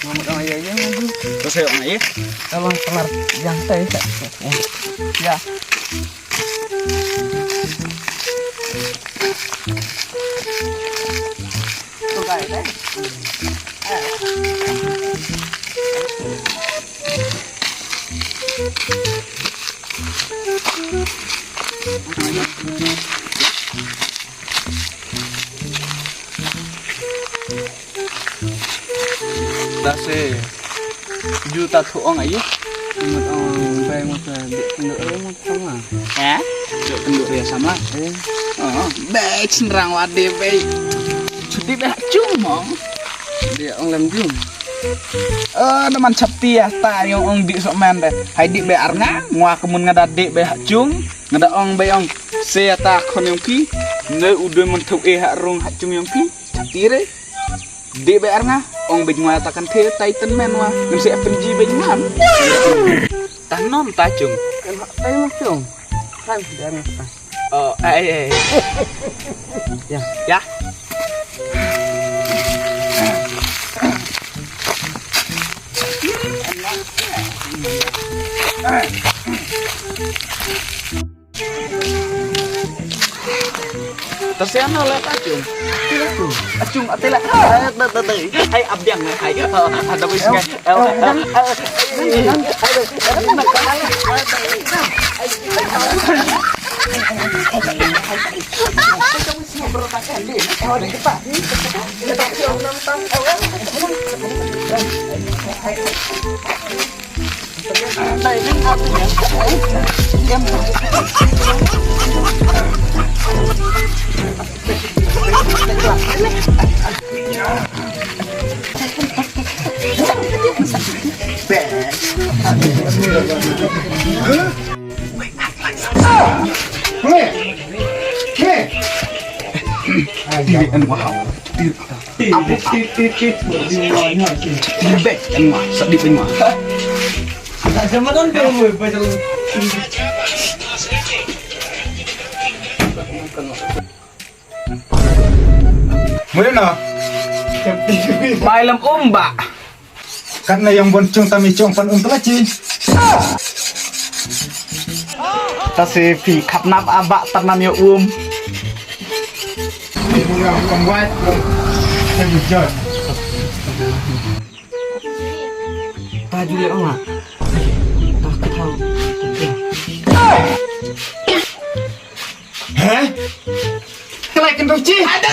Ngomong sama ayahnya ngomong. Terus saya orang ayah. Tolong kelar yang teh. Ya. Tuh guys, Dase juta tuong aja. ingat orang bayi masa penduk rumah sama. Penduk ya sama. Baik senrang wade baik. Cuti dah cuma. Dia orang lem jum. Teman cepti ya ta yang ong di sok men deh. Hai di bayar nga, ngwa kemun ngadadik bay hak cung, ngada ong bay ong se ta kon yang pi, ne udah mentuk hak rung hak cung yang pi. Cepti re. Di bayar nga, ong bay ngwa takan the Titan man wa, ngan se FNG bay ngam. Tanom ta cung. Kan hak teh mah jum. Kan dari apa? Ya. Terus yang oleh acung, acung atelah, hai abdiang, hai ada bisnya, Mana? Bailam ombak. Karena yang boncong tami cong pan untelaci. Tasi pi kapnap abak ternam yo Yang buat yang bujat. Baju dia enggak. Tak tahu. Hah? Kelakin ruci. Ada